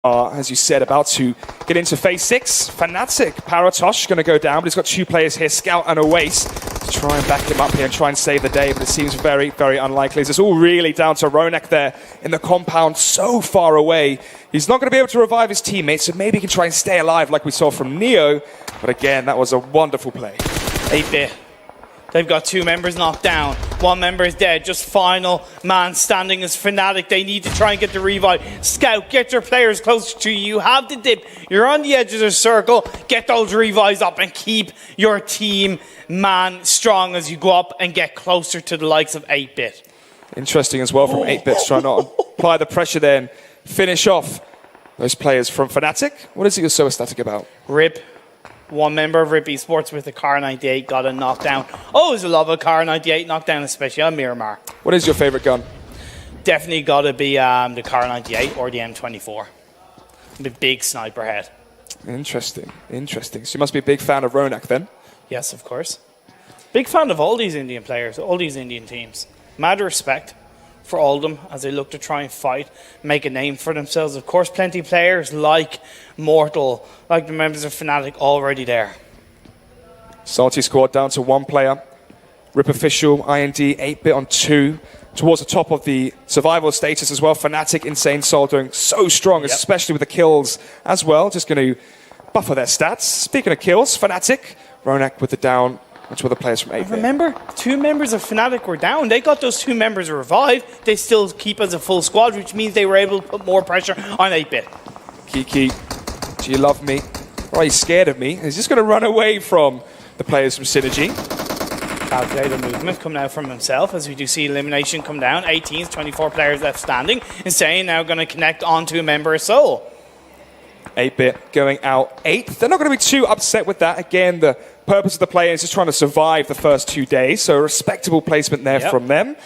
as you said, about to get into phase 6. Fnatic, Paritosh going to go down, but he's got two players here, ScOuT and owais, to try and back him up here and try and save the day, but it seems very, very unlikely. It's all really down to reGaLTos there in the compound, so far away. He's not going to be able to revive his teammates, so maybe he can try and stay alive like we saw from Neo, but again, that was a wonderful play. 8-bit. They've got two members knocked down. One member is dead. Just final man standing is Fnatic. They need to try and get the revive. ScOuT, get your players closer to you. You have the dip. You're on the edge of the circle. Get those revives up and keep your team man strong as you go up and get closer to the likes of 8-bit. Interesting as well from 8-bit, trying to apply the pressure there and finish off those players from Fnatic. What is it you're so ecstatic about? RIP. One member of RIP Esports with the Car 98 got a knockdown. Always love a Car 98 knockdown, especially on Miramar. What is your favorite gun? Definitely got to be the Car 98 or the M24. The big sniper head. Interesting, interesting. So you must be a big fan of reGaLTos then? Yes, of course. Big fan of all these Indian players, all these Indian teams. Mad respect for all of them as they look to try and fight, make a name for themselves. Of course, plenty of players like Mortal, like the members of Fnatic already there. Salty squad down to one player. RIP official, IND, 8-bit on 2. Towards the top of the survival status as well. Fnatic, Insane, SouL doing so strong, especially with the kills as well. Just going to buffer their stats. Speaking of kills, Fnatic, reGaLTos with the down. Which were the players from 8-bit. Remember, two members of Fnatic were down. They got those two members revived. They still keep as a full squad, which means they were able to put more pressure on 8-bit. Kiki, do you love me? Or are you scared of me? He's just going to run away from the players from Synergy. Calculated movement coming out from himself as we do see elimination come down. 18s, 24 players left standing. Insane now going to connect onto a member of SouL. 8-bit going out 8th. They're not going to be too upset with that. Again, the purpose of the play is just trying to survive the first 2 days. So a respectable placement there from them.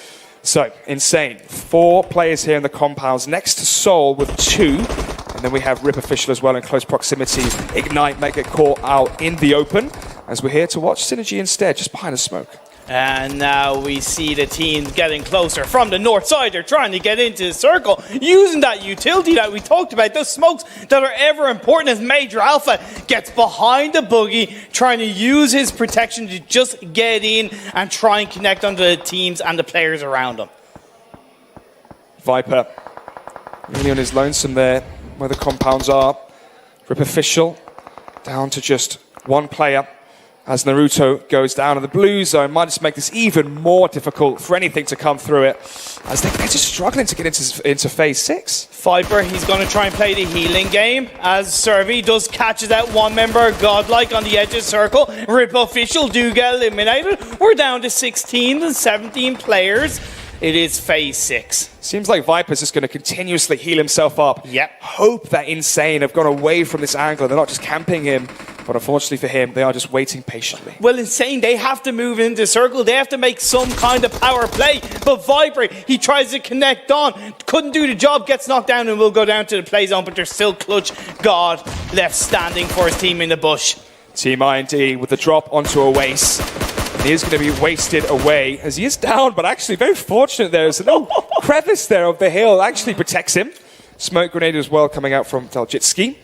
So, Insane. 4 players here in the compounds. Next to SouL with 2. And then we have RIP official as well in close proximity. Ignite might get caught out in the open. As we're here to watch Synergy instead, just behind the smoke. And now we see the team getting closer from the north side. They're trying to get into the circle, using that utility that we talked about, those smokes that are ever important as Major Alpha gets behind the boogie, trying to use his protection to just get in and try and connect onto the teams and the players around him. Viper, really on his lonesome there, where the compounds are. RIP official, down to just one player. As Naruto goes down in the blue zone, might just make this even more difficult for anything to come through it, as they're just struggling to get into phase 6. Viper, he's going to try and play the healing game, as Servi does catches out one member, Godlike, on the edge of the circle. RIP official do get eliminated. We're down to 16 and 17 players. It is phase 6. Seems like Viper's just going to continuously heal himself up. Hope that Insane have gone away from this angle. They're not just camping him, but unfortunately for him, they are just waiting patiently. Well, Insane, they have to move into the circle. They have to make some kind of power play. But Viper, he tries to connect on. Couldn't do the job, gets knocked down, and will go down to the play zone. But there's still ClutchGod left standing for his team in the bush. Team IND with the drop onto owais. He is going to be wasted away as he is down, but actually very fortunate there. There's a little crevice there of the hill, actually protects him. Smoke grenade as well coming out from dynamo.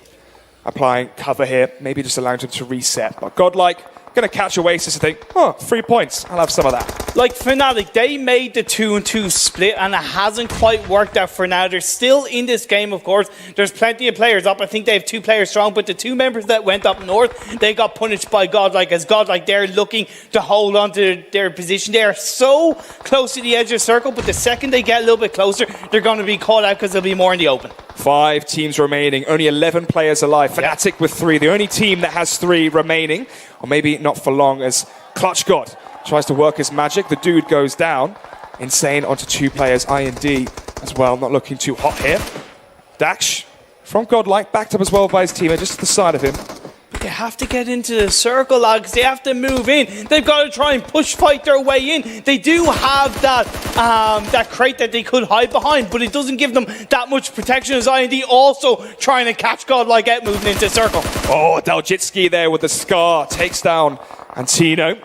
Applying cover here, maybe just allowing him to reset. But Godlike, going to catch owais and think, oh, 3 points, I'll have some of that. Like Fnatic, they made the 2-2 split and it hasn't quite worked out for now. They're still in this game, of course. There's plenty of players up. I think they have 2 players strong, but the 2 members that went up north, they got punished by Godlike, as Godlike, they're looking to hold on to their position. They are so close to the edge of the circle, but the second they get a little bit closer, they're going to be caught out because they'll be more in the open. 5 teams remaining, only 11 players alive. Fnatic with 3, the only team that has 3 remaining. Or maybe not for long, as ClutchGod tries to work his magic. The dude goes down. Insane onto 2 players. IND as well, not looking too hot here. Dash from Godlike, backed up as well by his teammate, just to the side of him. But they have to get into the circle, lads. They have to move in. They've got to try and push fight their way in. They do have that crate that they could hide behind, but it doesn't give them that much protection, as IND also trying to catch Godlike out moving into the circle. Oh, dynamo there with the scar. Takes down Antino.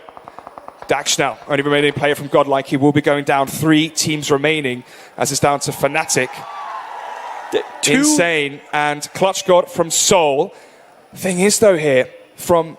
Dax now, only remaining player from Godlike. He will be going down. 3 teams remaining, as it's down to Fnatic. Insane. And ClutchGod from SouL. Thing is, though, here, from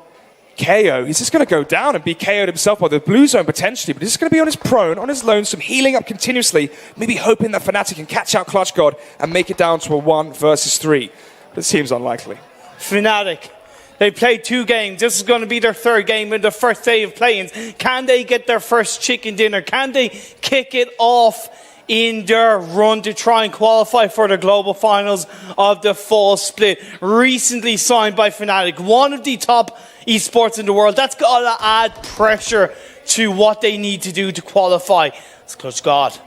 KO, he's just going to go down and be KO'd himself by the blue zone potentially, but he's just going to be on his prone, on his lonesome, healing up continuously, maybe hoping that Fnatic can catch out ClutchGod and make it down to a 1 versus 3. But it seems unlikely. Fnatic, they played 2 games. This is going to be their 3rd game in the first day of play-ins. Can they get their first chicken dinner? Can they kick it off in their run to try and qualify for the global finals of the fall split? Recently signed by Fnatic, one of the top esports in the world. That's got to add pressure to what they need to do to qualify. It's ClutchGod,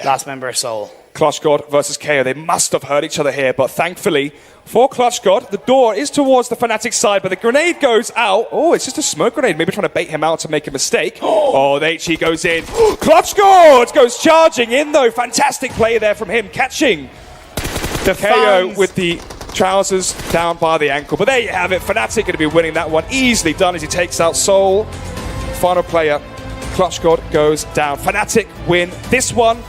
last member of SouL. ClutchGod versus KO. They must have hurt each other here, but thankfully for ClutchGod, the door is towards the Fnatic side, but the grenade goes out. Oh, it's just a smoke grenade, maybe trying to bait him out to make a mistake. Oh, the HE goes in. ClutchGod goes charging in, though. Fantastic play there from him, catching the KO with the trousers down by the ankle. But there you have it. Fnatic going to be winning that one. Easily done as he takes out SouL. Final player, ClutchGod goes down. Fnatic win this one.